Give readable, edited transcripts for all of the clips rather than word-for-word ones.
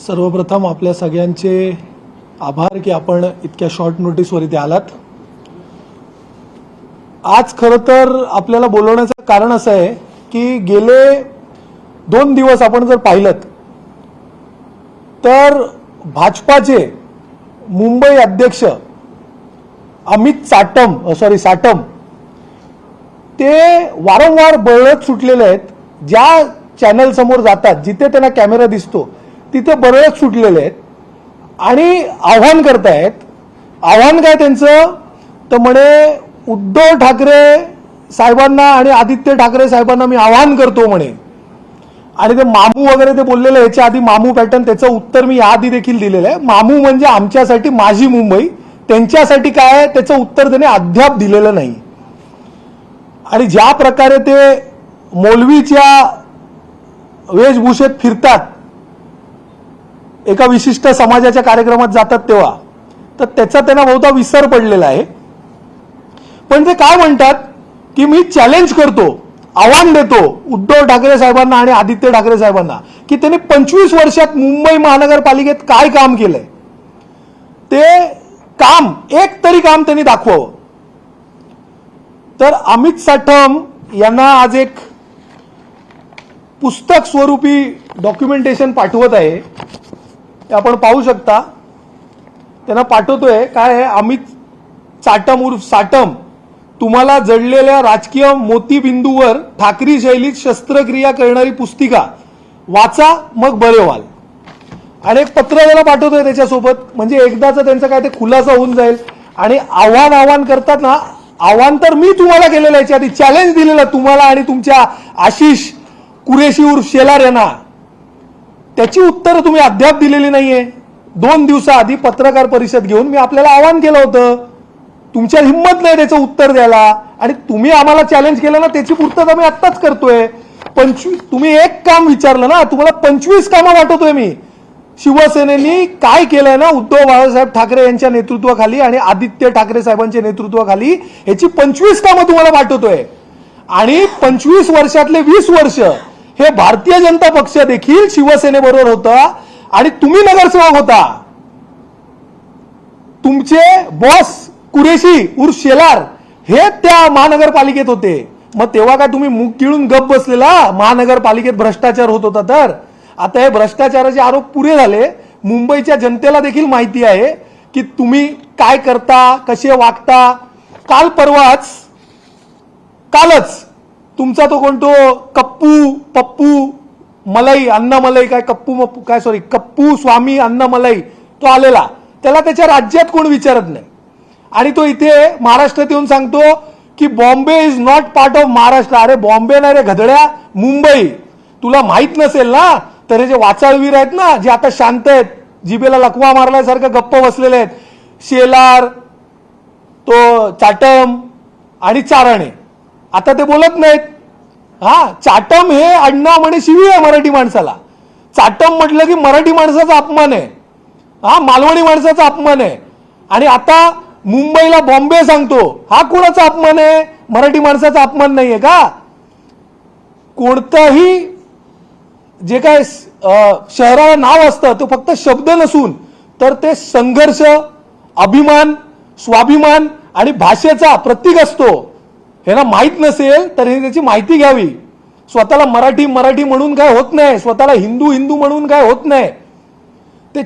सर्वप्रथम आपल्या सगळ्यांचे आभार की आपण इतक्या शॉर्ट नोटीसवर इथे आलात। आज खरं तर आपल्याला बोलवण्याचं कारण असं आहे की गेले 2 दिवस आपण जर पाहिलं तर भाजपाचे मुंबई अध्यक्ष अमित साटम ते वारंवार बळत सुटलेले आहेत। ज्या चॅनल समोर जातात जिथे त्यांना कॅमेरा दिसतो तिथे बळत सुटलेले आहेत आणि आव्हान करतायत। आव्हान काय त्यांचं तर म्हणे उद्धव ठाकरे साहेबांना आणि आदित्य ठाकरे साहेबांना मी आव्हान करतो म्हणे। आणि ते मामू वगैरे ते बोललेले याच्या आधी मामू पॅटर्न त्याचं उत्तर मी याआधी देखील दिलेलं आहे। मामू म्हणजे आमच्यासाठी माझी मुंबई, त्यांच्यासाठी काय आहे त्याचं उत्तर त्याने अद्याप दिलेलं नाही। आणि ज्या प्रकारे ते मौलवीच्या वेशभूषेत फिरतात, एका विशिष्ट समाजाच्या कार्यक्रमात जातात तेव्हा, तर त्याचा त्यांना बहुधा विसर पडलेला आहे। पण ते काय म्हणतात की मी चॅलेंज करतो, आव्हान देतो उद्धव ठाकरे साहेबांना आणि आदित्य ठाकरे साहेबांना की त्यांनी 25 वर्षात मुंबई महानगरपालिकेत काय काम केलंय, ते काम एक तरी काम त्यांनी दाखवावं। तर अमित साटम यांना आज एक पुस्तक स्वरूपी डॉक्युमेंटेशन पाठवत आहे, ते आपण पाहू शकता। त्यांना पाठवतोय काय आहे, अमित साटम उर्फ साटम, तुम्हाला जडलेल्या राजकीय मोतीबिंदूवर ठाकरी शैलीत शस्त्रक्रिया करणारी पुस्तिका वाचा, मग बरे व्हाल। आणि एक पत्र त्याला पाठवतोय त्याच्यासोबत, म्हणजे एकदाच त्यांचा काय ते खुलासा होऊन जाईल। आणि आव्हान करतात ना, आव्हान तर मी तुम्हाला केलेलं याच्या आधी चॅलेंज दिलेलं तुम्हाला आणि तुमच्या आशिष कुरेशी उर्फ शेलार यांना, त्याची उत्तरं तुम्ही अद्याप दिलेली नाहीये। 2 दिवसाआधी पत्रकार परिषद घेऊन मी आपल्याला आव्हान केलं होतं, तुमच्या हिंमत नाही त्याचं उत्तर द्यायला, आणि तुम्ही आम्हाला चॅलेंज केलं ना, त्याची पूर्तता मी आत्ताच करतोय। 25 तुम्ही एक काम विचारलं ना, तुम्हाला 25 कामं वाटवतोय मी। शिवसेनेनी काय केलंय ना उद्धव बाळासाहेब ठाकरे यांच्या नेतृत्वाखाली आणि आदित्य ठाकरे साहेबांच्या नेतृत्वाखाली, याची 25 कामं तुम्हाला वाटवतोय। आणि 25 वर्षातले 20 वर्ष हे भारतीय जनता पक्ष देखील शिवसेनेबरोबर होता आणि तुम्ही नगरसेवक होता। तुमचे बॉस कुरेशी उर्फ शेलार हे त्या महानगरपालिकेत होते। मग तेव्हा काय तुम्ही मुख गिळून गप बसलेला, महानगरपालिकेत भ्रष्टाचार होत होता तर? आता हे भ्रष्टाचाराचे आरोप पुरे झाले। मुंबईच्या जनतेला देखील माहिती आहे की तुम्ही काय करता, कसे वागता। कालच तुमचा तो कोणतो पप्पू मलाई अन्नमलाई काय कप्पू स्वामी अन्नमलाई तो आलेला, त्याला त्याच्या राज्यात कोण विचारत नाही। आणि तो इथे महाराष्ट्रात येऊन सांगतो की Bombay is not part of Maharashtra. अरे बॉम्बे नाही रे घदड्या, मुंबई। तुला माहित नसेल ना, तर हे जे वाचाळवीर आहेत ना, जे आता शांत आहेत, जिबेला लकवा मारल्यासारखं गप्प बसलेले आहेत, शेलार, तो चाटम आणि चारणे, आता ते बोलत नाहीत। चाटम हे अण्णा म्हणे शिवी आहे मराठी माणसाला। चाटम म्हटलं की मराठी माणसाचा अपमान आहे, मालवणी माणसाचा अपमान आहे। आणि आता मुंबईला बॉम्बे सांगतो, हा कोणाचा अपमान आहे? मराठी माणसाचा अपमान नाहीये का? कोणताही जे काय शहराला नाव असतं तो फक्त शब्द नसून तर ते संघर्ष, अभिमान, स्वाभिमान आणि भाषेचा प्रतीक असतो। हे ना माहित नसेल तर हे त्याची माहिती घ्यावी। स्वतःला मराठी म्हणून काय होत नाही, स्वतःला हिंदू म्हणून काय होत नाही। ते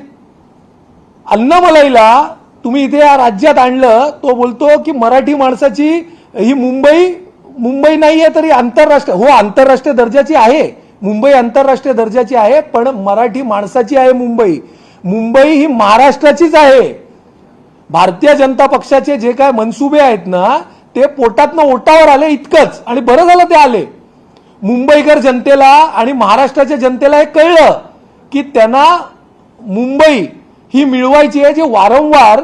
अन्नमलाईला तुम्ही इथे या राज्यात आणलं, तो बोलतो की मराठी माणसाची ही मुंबई नाहीये तरी आंतरराष्ट्रीय, हो आंतरराष्ट्रीय दर्जाची आहे मुंबई, आंतरराष्ट्रीय दर्जाची आहे, पण मराठी माणसाची आहे मुंबई ही महाराष्ट्राचीच आहे। भारतीय जनता पक्षाचे जे काय मनसुबे आहेत ना, ते पोटातनं ओटावर आले इतकंच, आणि बरं झालं ते आले। मुंबईकर जनतेला आणि महाराष्ट्राच्या जनतेला हे कळलं की त्यांना मुंबई ही मिळवायची आहे। जे वारंवार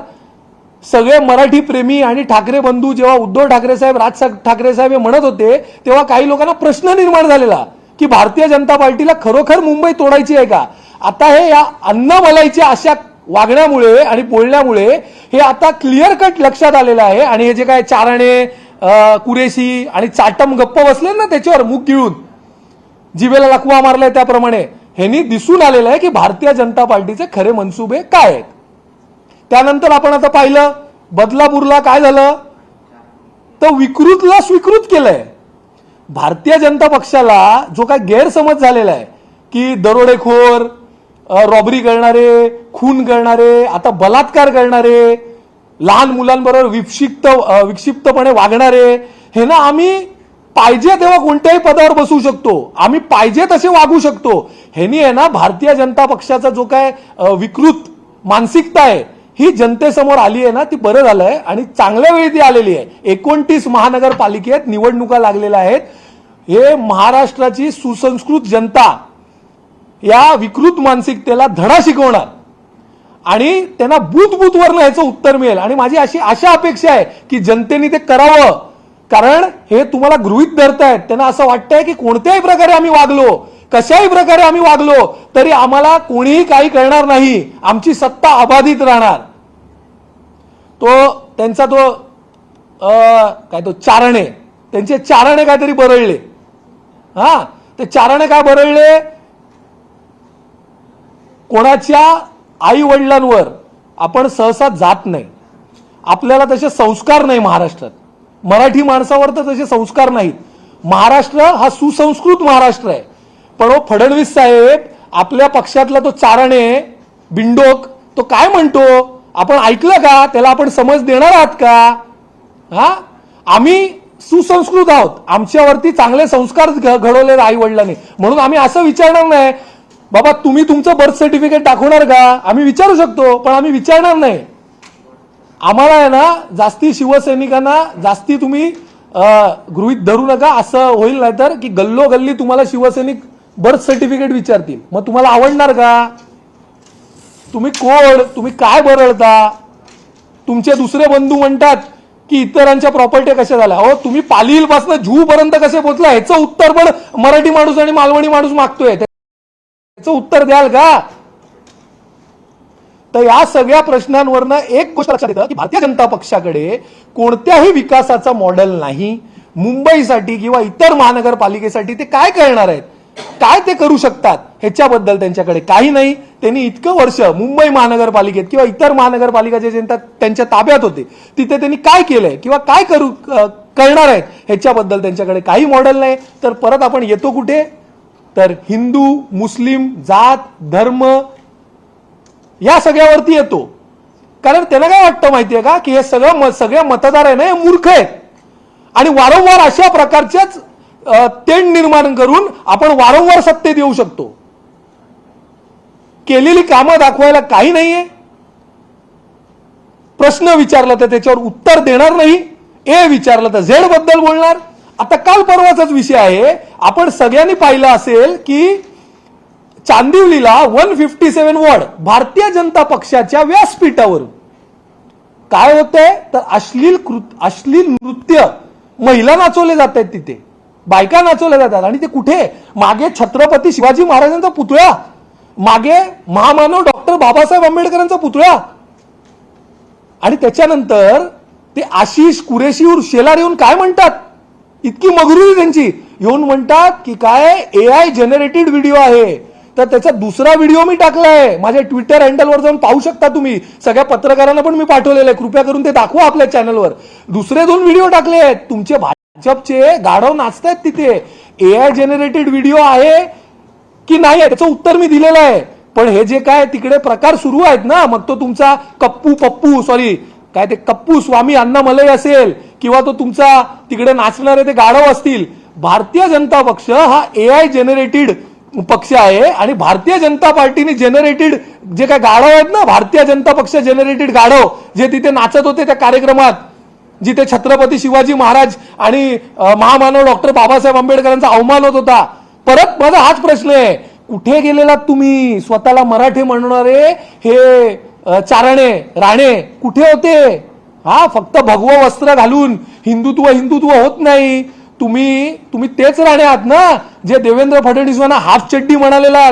सगळे मराठी प्रेमी आणि ठाकरे बंधू जेव्हा उद्धव ठाकरे साहेब, राज ठाकरे साहेब हे म्हणत होते, तेव्हा काही लोकांना प्रश्न निर्माण झालेला की भारतीय जनता पार्टीला खरोखर मुंबई तोडायची आहे का? आता हे या अन्नमलाईच्या अशा वागण्यामुळे आणि बोलण्यामुळे हे आता क्लिअर कट लक्षात आलेलं आहे। आणि हे जे काय चारणे, कुरेशी आणि चाटम गप्प बसले ना त्याच्यावर मुख गिळून, जिभेला लकवा मारलाय त्याप्रमाणे, ह्यांनी दिसून आलेलं आहे की भारतीय जनता पार्टीचे खरे मनसुबे काय आहेत. त्यानंतर आपण आता पाहिलं बदलापूरला काय झालं, तर विकृतला स्वीकृत केलंय. भारतीय जनता पक्षाला जो काय गैरसमज झालेला आहे की दरोडेखोर, रॉबरी करणारे, खून करणारे, आता बलात्कार करणारे, लहान मुलांबरोबर विक्षिप्तपणे वागणारे, हे ना आम्ही पाहिजे तेव्हा कोणत्याही पदावर बसू शकतो, आम्ही पाहिजे तसे वागू शकतो, ह्यांनी आहे ना भारतीय जनता पक्षाचा जो काय विकृत मानसिकता आहे ही जनतेसमोर आली आहे ना, ती बरं झालंय आणि चांगल्या वेळी ती आलेली आहे. 29 महानगरपालिकेत निवडणुका लागलेल्या आहेत. हे महाराष्ट्राची सुसंस्कृत जनता या विकृत मानसिकतेला धडा शिकवणार आणि त्यांना बूथ-बूथवरनं ह्याचं उत्तर मिळेल. आणि माझी अशी आशा अपेक्षा आहे की जनतेने ते करावं, कारण हे तुम्हाला गृहीत धरतायत. त्यांना असं वाटतंय की कोणत्याही प्रकारे आम्ही वागलो, कशाही प्रकारे आम्ही वागलो तरी आम्हाला कोणीही काही करणार नाही, आमची सत्ता अबाधित राहणार. त्यांचा चारणे, त्यांचे चारणे काहीतरी बरळले. ते चारणे काय बरळले, कोणाच्या आई वडिलांवर आपण सहसा जात नाही, आपल्याला तसे संस्कार नाही महाराष्ट्रात, मराठी माणसावर तर तसे संस्कार नाहीत. महाराष्ट्र हा सुसंस्कृत महाराष्ट्र आहे. पण फडणवीस साहेब आपल्या पक्षातला तो चारणे बिंडोक तो काय म्हणतो आपण ऐकलं का, त्याला आपण समज देणार आहात का? आम्ही सुसंस्कृत आहोत, आमच्यावरती चांगले संस्कार घडवले आई वडिलांनी, म्हणून आम्ही असं विचारणार नाही बाबा तुम्ही तुमचं बर्थ सर्टिफिकेट दाखवणार का, आम्ही विचारू शकतो पण आम्ही विचारणार नाही. आम्हाला आहे ना जास्ती शिवसैनिकांना जास्ती तुम्ही गृहीत धरू नका, असं होईल नाही तर की गल्लोगल्ली तुम्हाला शिवसैनिक बर्थ सर्टिफिकेट विचारतील, मग तुम्हाला आवडणार का? तुम्ही कोण, तुम्ही काय बरळता? तुमचे दुसरे बंधू म्हणतात की इतरांच्या प्रॉपर्टी कशा झाल्या. हो तुम्ही पालील पासून झू पर्यंत कसे पोहोचला ह्याचं उत्तर पण मराठी माणूस आणि मालवणी माणूस मागतोय, त्याचं उत्तर द्याल का? तर या सगळ्या प्रश्नांवरनं एक गोष्ट लक्षात येतं की भारतीय जनता पक्षाकडे कोणत्याही विकासाचा मॉडेल नाही. मुंबईसाठी किंवा इतर महानगरपालिकेसाठी ते काय करणार आहेत, काय ते करू शकतात ह्याच्याबद्दल त्यांच्याकडे काही नाही. त्यांनी इतकं वर्ष मुंबई महानगरपालिकेत किंवा इतर महानगरपालिका जे त्यांच्या ताब्यात होते तिथे त्यांनी काय केलंय किंवा काय करणार आहेत ह्याच्याबद्दल त्यांच्याकडे काही मॉडेल नाही. तर परत आपण येतो कुठे, तर हिंदू मुस्लिम जात धर्म या सगळ्यावरती येतो. कारण त्यांना काय वाटतं माहितीये का की हे सगळे मतदार आहे ना हे मूर्ख आहेत आणि वारंवार अशा प्रकारच्याच तेढ निर्माण करून आपण वारंवार सत्तेत येऊ शकतो. केलेली कामं दाखवायला काही नाहीये. प्रश्न विचारला तर त्याच्यावर उत्तर देणार नाही, ए विचारलं तर झेड बद्दल बोलणार. आता काल परवाचाच विषय आहे, आपण सगळ्यांनी पाहिलं असेल की चांदिवलीला 157 वॉर्ड भारतीय जनता पक्षाच्या व्यासपीठावरून काय होतंय तर अश्लील नृत्य महिला नाचवले जात आहेत, तिथे बायका नाचवल्या जातात आणि ते कुठे, मागे छत्रपती शिवाजी महाराजांचा पुतळा, मागे महामानव डॉक्टर बाबासाहेब आंबेडकरांचा पुतळा. आणि त्याच्यानंतर ते आशिष कुरेशी उर्फ शेलार येऊन काय म्हणतात, इतकी मगरुरी त्यांची, येऊन म्हणतात की काय AI जनरेटेड व्हिडिओ आहे. तर त्याचा दुसरा व्हिडिओ मी टाकलाय माझ्या ट्विटर हँडलवर, जाऊन पाहू शकता तुम्ही. सगळ्या पत्रकारांना पण मी पाठवलेलं आहे, कृपया करून ते दाखवा आपल्या चॅनलवर. दुसरे 2 व्हिडिओ टाकले आहेत, तुमचे भाजपचे गाढव नाचतायत तिथे. AI जनरेटेड व्हिडिओ आहे की नाही त्याचं उत्तर मी दिलेलं आहे. पण हे जे काय तिकडे प्रकार सुरू आहेत ना, मग तो तुमचा कप्पू स्वामी अण्णामलई असेल किंवा तो तुमचा तिकडे नाचणारे ते गाढव असतील, भारतीय जनता पक्ष हा AI जनरेटेड पक्ष आहे. आणि भारतीय जनता पार्टीने जनरेटेड जे काय गाढव आहेत ना, भारतीय जनता पक्ष जनरेटेड गाढव जे तिथे नाचत होते त्या कार्यक्रमात, जिथे छत्रपती शिवाजी महाराज आणि महामानव डॉक्टर बाबासाहेब आंबेडकरांचा अवमान होत होता. परत माझा हाच प्रश्न आहे, कुठे गेलेलात तुम्ही? स्वतःला मराठी म्हणणारे हे चारणे राणे कुठे होते? फक्त भगवं वस्त्र घालून हिंदुत्व होत नाही. तुम्ही तेच राणे आहात ना जे देवेंद्र फडणवीसांना हाफ चड्डी म्हणालेला,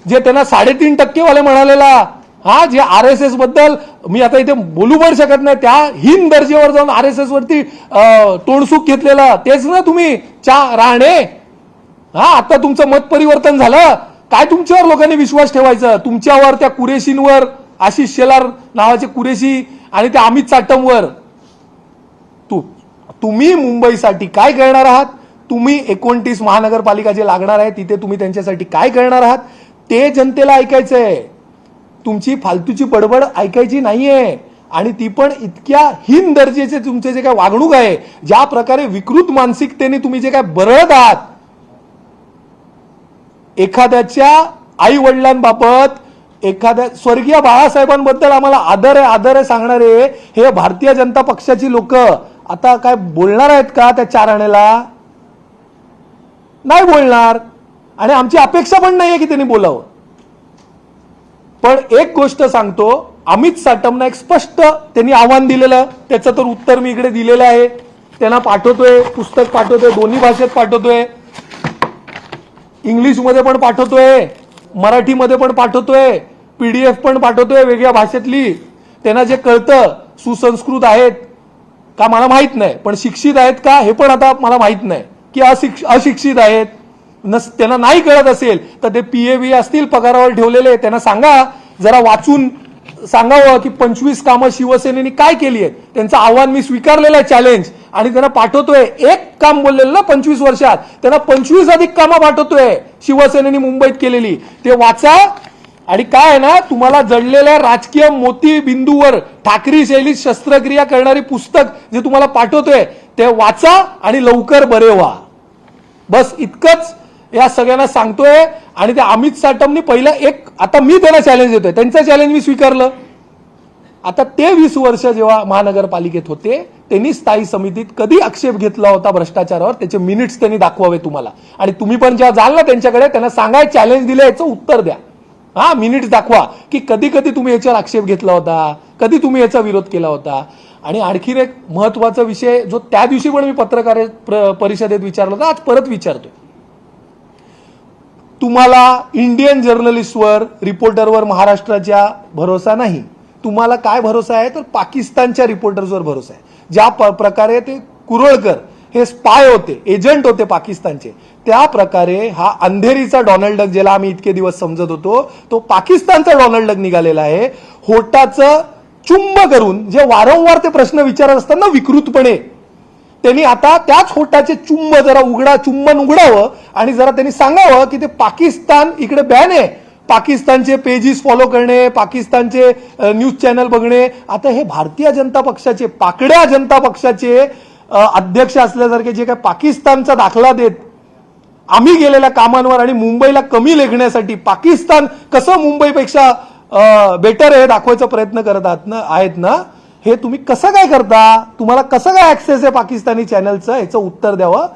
जे त्यांना 3.5% वाले म्हणालेला, जे RSS बद्दल मी आता इथे बोलू पण शकत नाही, त्या हिंद दर्जेवर जाऊन RSS वरती तोंडसूक घेतलेला तेच ना तुम्ही राणे. आता तुमचं मत परिवर्तन झालं, काय तुमच्यावर लोकांनी विश्वास ठेवायचा? तुमच्यावर, त्या कुरेशींवर, आशिष शेलार नावाचे कुरेशी आणि त्या अमित चाटमवर. तुम्ही मुंबईसाठी काय करणार आहात? तुम्ही 29 महानगरपालिका जे लागणार आहे तिथे तुम्ही त्यांच्यासाठी काय करणार आहात ते जनतेला ऐकायचंय. तुमची फालतूची बडबड ऐकायची नाहीये. आणि ती पण इतक्या हीन दर्जाचे तुमचे जे काय वागणूक आहे, ज्या प्रकारे विकृत मानसिकतेने तुम्ही जे काय बरळत आहात, एखाद्याच्या आई वडिलांबाबत, एखाद्या स्वर्गीय बाळासाहेबांबद्दल आम्हाला आदर आहे सांगणारे हे भारतीय जनता पक्षाची लोक आता काय बोलणार आहेत का? त्या 4 आण्याला नाही बोलणार आणि आमची अपेक्षा पण नाहीये की त्यांनी बोलावं. पण एक गोष्ट सांगतो, अमित साटमना एक स्पष्ट त्यांनी आव्हान दिलेलं, त्याचं तर उत्तर मी इकडे दिलेलं आहे. त्यांना पाठवतोय, पुस्तक पाठवतोय, दोन्ही भाषेत पाठवतोय, इंग्लिशमध्ये पण पाठवतोय, मराठीमध्ये पण पाठवतोय, PDF पण पाठवतोय वेगळ्या भाषेतली. त्यांना जे कळतं, सुसंस्कृत आहेत का मला माहित नाही, पण शिक्षित आहेत का हे पण आता मला माहित नाही, की अशिक्षित आहेत. त्यांना नाही कळत असेल तर ते PA असतील पगारावर ठेवलेले, त्यांना सांगा, जरा वाचून सांगावं की 25 कामं शिवसेनेने काय केली आहेत. त्यांचं आव्हान मी स्वीकारलेलं आहे, चॅलेंज, आणि त्यांना पाठवतोय. एक काम बोललेलं ना 25 वर्षात, त्यांना 25 अधिक कामं पाठवतोय शिवसेनेने मुंबईत केलेली, ते वाचा. आणि काय आहे ना, तुम्हाला जडलेल्या राजकीय मोतीबिंदूवर ठाकरी शैलीत शस्त्रक्रिया करणारी पुस्तक जे तुम्हाला पाठवतोय ते वाचा आणि लवकर बरे व्हा. बस इतकंच या सगळ्यांना सांगतोय. आणि त्या अमित साटमनी पहिलं आता मी त्यांना चॅलेंज देतोय, त्यांचं चॅलेंज मी स्वीकारलं. आता ते 20 वर्ष जेव्हा महानगरपालिकेत होते त्यांनी स्थायी समितीत कधी आक्षेप घेतला होता भ्रष्टाचारावर, त्याचे मिनिट्स त्यांनी दाखवावे तुम्हाला. आणि तुम्ही पण जेव्हा जाल ना त्यांच्याकडे, त्यांना सांगाय चॅलेंज दिलं, याचं उत्तर द्या. हा, मिनिट्स दाखवा की कधी कधी तुम्ही याच्यावर आक्षेप घेतला होता, कधी तुम्ही याचा विरोध केला होता. आणि आणखीन एक महत्वाचा विषय जो त्या दिवशी पण मी पत्रकार परिषदेत विचारला होता, आज परत विचारतोय. तुम्हाला इंडियन जर्नलिस्टवर, रिपोर्टरवर महाराष्ट्राच्या भरोसा नाही. तुम्हाला काय भरोसा आहे तर पाकिस्तानच्या रिपोर्टर्सवर भरोसा आहे. ज्या प्रकारे ते कुरळकर हे स्पाय होते, एजंट होते पाकिस्तानचे, त्या प्रकारे हा अंधेरीचा डोनाल्ड डक, ज्याला आम्ही इतके दिवस समजत होतो, तो पाकिस्तानचा डोनाल्ड डक निघालेला आहे. होटाचं चुंब करून जे वारंवार ते प्रश्न विचारत असतात ना विकृतपणे, त्यांनी आता त्याच होटाचे चुंब जरा चुंबन उघडावं आणि जरा त्यांनी सांगावं की ते पाकिस्तान इकडे बॅन आहे, पाकिस्तानचे पेजेस फॉलो करणे, पाकिस्तानचे न्यूज चॅनल बघणे. आता हे भारतीय जनता पक्षाचे, पाकड्या जनता पक्षाचे अध्यक्ष असल्यासारखे जे काय पाकिस्तानचा दाखला देत आम्ही गेलेल्या कामांवर आणि मुंबईला कमी लेखण्यासाठी पाकिस्तान कसं मुंबईपेक्षा बेटर आहे दाखवायचा प्रयत्न करत आहेत ना, हे तुम्ही कसं काय करता? तुम्हाला कसं काय ऍक्सेस आहे पाकिस्तानी चॅनलचं? याचं उत्तर द्यावं.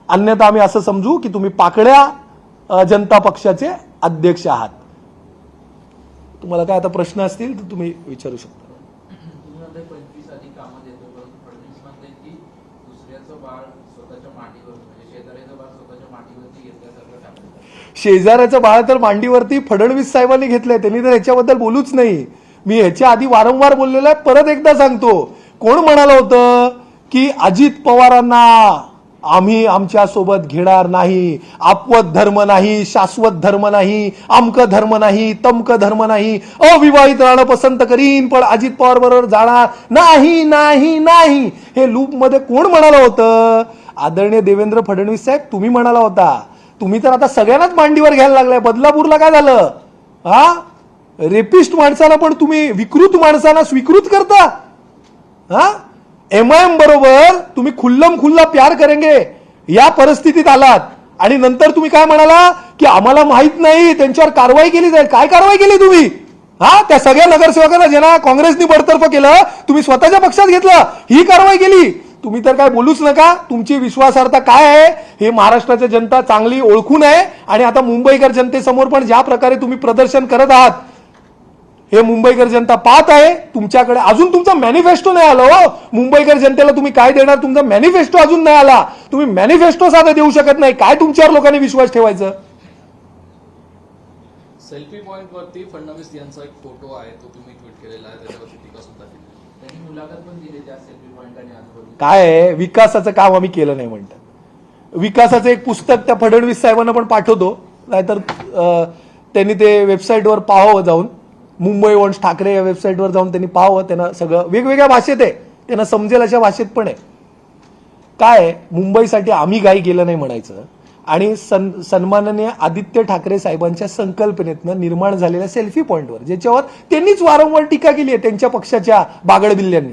अन्यथा आम्ही असं समजू की तुम्ही पाकड्या जनता पक्षाचे अध्यक्ष आहात. तुम्हाला काय आता प्रश्न असतील तर तुम्ही विचारू शकता. शेजाऱ्याचं बाळ तर मांडीवरती फडणवीस साहेबांनी घेतलंय, त्यांनी तर याच्याबद्दल बोलूच नाही. मी ह्याच्या आधी वारंवार बोललेलो आहे, परत एकदा सांगतो. कोण म्हणालं होतं की अजित पवारांना आम्ही आमच्या सोबत घेणार नाही, आपवत धर्म नाही, शाश्वत धर्म नाही, अमक धर्म नाही, तमक धर्म नाही, अविवाहित राहणं पसंत करीन पण अजित पवार बरोबर जाणार नाही नाही नाही, हे लूप मध्ये कोण म्हणालं होतं? आदरणीय देवेंद्र फडणवीस साहेब, तुम्ही म्हणाला होता. तुम्ही तर आता सगळ्यांनाच मांडीवर घ्यायला लागलाय. बदलापूरला काय झालं? हा, रेपिस्ट माणसाला पण तुम्ही विकृत माणसांना स्वीकृत करता. हा, MIM बरोबर तुम्ही खुल्लम खुल्ला प्यार करेंगे या परिस्थितीत आलात आणि नंतर तुम्ही काय म्हणाला की आम्हाला माहित नाही, त्यांच्यावर कारवाई केली जाईल. काय कारवाई केली तुम्ही? हा, त्या सगळ्या नगरसेवकांना ज्यांना काँग्रेसनी बडतर्फ केलं तुम्ही स्वतःच्या पक्षात घेतलं, ही कारवाई केली. तुम्ही तर काय बोलूच नका. तुमची विश्वासार्हता काय आहे हे महाराष्ट्राची जनता चांगली ओळखून आहे. आणि आता मुंबईकर जनतेसमोर पण ज्या प्रकारे तुम्ही प्रदर्शन करत आहात हे मुंबईकर जनता पाहत आहे. तुमच्याकडे अजून तुमचा मॅनिफेस्टो नाही आला. हो, मुंबईकर जनतेला तुम्ही काय देणार? तुमचा मॅनिफेस्टो अजून नाही आला. तुम्ही मॅनिफेस्टो साधा देऊ शकत नाही. काय तुमच्यावर लोकांनी विश्वास ठेवायचं? सेल्फी पॉइंट वरती फडणवीस यांचा एक फोटो आहे, तो तुम्ही ट्विट केलेला आहे, त्याच्यावरती टीका सुद्धा केली. त्यांनी मुलाखत पण दिली त्या सेल्फी पॉइंट आणि आजूबाजूला. काय आहे, विकासाचं काम आम्ही केलं नाही म्हणतात. विकासाचं एक पुस्तक त्या फडणवीस साहेबांना पण पाठवतो, नाहीतर त्यांनी ते वेबसाईटवर पाहावं जाऊन, मुंबई वन्स ठाकरे या वेबसाईटवर जाऊन त्यांनी पाहावं. त्यांना सगळं वेगवेगळ्या भाषेत आहे, त्यांना समजेल अशा भाषेत पण आहे. काय मुंबईसाठी आम्ही काही केलं नाही म्हणायचं आणि सन्माननीय आदित्य ठाकरे साहेबांच्या संकल्पनेतनं निर्माण झालेल्या सेल्फी पॉईंटवर, ज्याच्यावर त्यांनीच वारंवार टीका केली आहे त्यांच्या पक्षाच्या बागडबिल्ल्यांनी,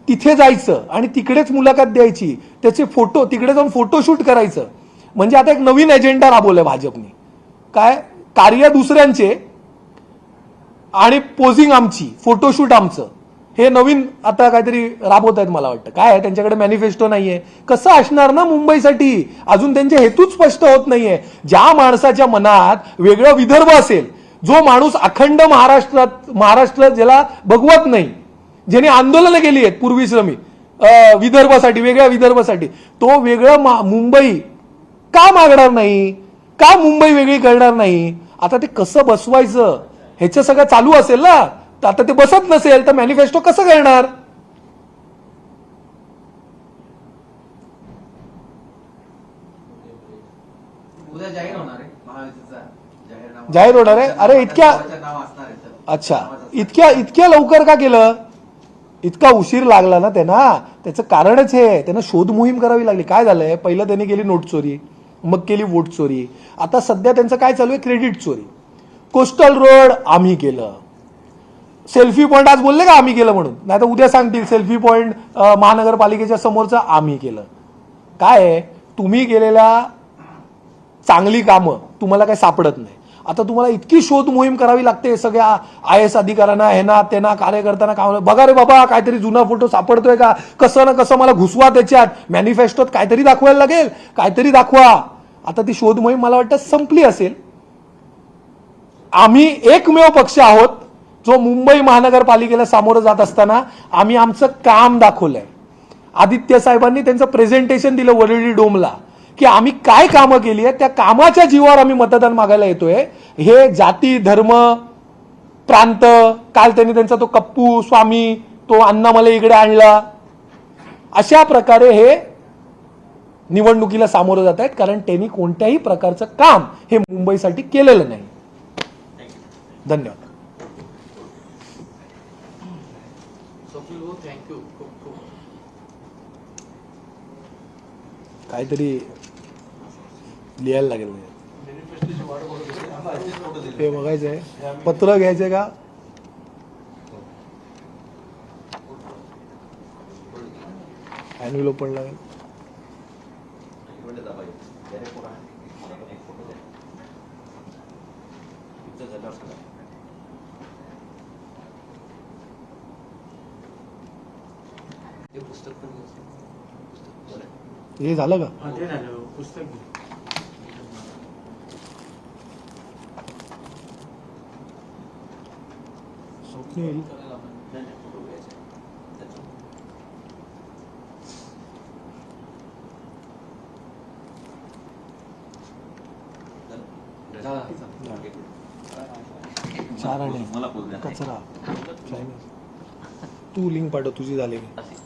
तिथे जायचं आणि तिकडेच मुलाखत द्यायची, त्याचे फोटो तिकडे जाऊन फोटोशूट करायचं. म्हणजे आता एक नवीन एजेंडा राबवलाय भाजपने. काय कार्य दुसऱ्यांचे आणि पोझिंग आमची, फोटोशूट आमचं, हे नवीन आता काहीतरी राबवत आहेत मला वाटतं. काय आहे त्यांच्याकडे मॅनिफेस्टो नाहीये. कसं असणार ना मुंबईसाठी, अजून त्यांचे हेतूच स्पष्ट होत नाहीये. ज्या माणसाच्या मनात वेगळं विदर्भ असेल, जो माणूस अखंड महाराष्ट्र ज्याला बघवत नाही, ज्याने आंदोलनं केली आहेत पूर्वीश्रमी विदर्भासाठी, वेगळ्या विदर्भासाठी, तो वेगळं मुंबई का मागणार नाही, का मुंबई वेगळी करणार नाही. आता ते कसं बसवायचं ह्याचं सगळं चालू असेल ना. तर आता ते बसत नसेल तर मॅनिफेस्टो कसं करणार. उद्या जाहीर होणार आहे महायुतीचा जाहीरनामा. जाहीर होणार आहे. अरे इतक्या, नाव असणार आहे त्यात. अच्छा इतक्या लवकर का केलं, इतका उशीर लागला ना त्यांना. त्याचं कारणच हे, त्यांना शोध मोहीम करावी लागली. काय झालंय, पहिलं त्यांनी केली नोट चोरी, मग केली वोट चोरी, आता सध्या त्यांचं काय चालू आहे, क्रेडिट चोरी. कोस्टल रोड आम्ही केलं, सेल्फी पॉईंट आज बोलले का आम्ही केलं म्हणून, नाही तर उद्या सांगतील सेल्फी पॉईंट महानगरपालिकेच्या समोरचं आम्ही केलं. काय आहे, तुम्ही केलेल्या चांगली कामं तुम्हाला काय सापडत नाही. आता तुम्हाला इतकी शोध मोहीम करावी लागते सगळ्या IAS अधिकाऱ्यांना, ह्यांना त्यांना, कार्यकर्त्यांना. काम बघा रे बाबा, काहीतरी जुना फोटो सापडतोय का, कसं ना कसं मला घुसवा त्याच्यात, मॅनिफेस्टोत काहीतरी दाखवायला लागेल, काहीतरी दाखवा. आता ती शोध मोहीम मला वाटतं संपली असेल. आम्ही एकमेव पक्ष आहोत जो मुंबई महानगरपालिकेला सामोरं जात असताना आम्ही आमचं काम दाखवलंय. आदित्य साहेबांनी त्यांचं प्रेझेंटेशन दिलं वरळी डोमला, की आम्ही काय कामं केली आहेत, त्या कामाच्या जीवावर आम्ही मतदान मागायला येतोय. हे जाती, धर्म, प्रांत, काल त्यांनी त्यांचा तो कप्पू स्वामी, तो अण्णा मला इकडे आणला, अशा प्रकारे हे निवडणुकीला सामोरं जात आहेत. कारण त्यांनी कोणत्याही प्रकारचं काम हे मुंबईसाठी केलेलं नाही. धन्यवाद. थँक्यू खूप खूप. काहीतरी लिहायला लागेल. ते बघायचंय, पत्र घ्यायचंय का, अॅन्युअल ओपन लागेल. पुस्तक पण हे झालं का, पुस्तक स्वप्नील चार आणि कचरा, तू लिंक पाठव तुझी झाली.